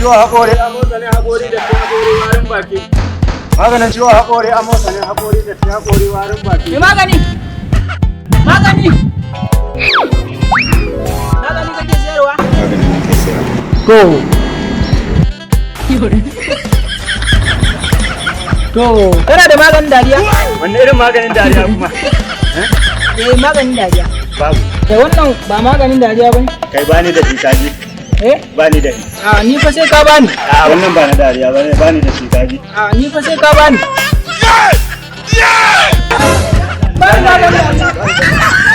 ciwon haƙori amosanin haƙori da ta haƙori warin baki. Maganin ciwon haƙori amosanin haƙori da ta haƙori warin baki. Me magani? Magani! Magani kake sayarwa? Maganin nake sayarwa. To. To, kana da maganin dariya? Wanne irin maganin dariya kuma? Maganin dariya. Babu. Da wannan ba maganin dariya bane? Kai bani da shi kaji. Bani da shi. A ni fa sai ka bani. A wannan ba na dariya bane, bani da shi kaji. A ni fa sai ka bani. Bani maganin dariya.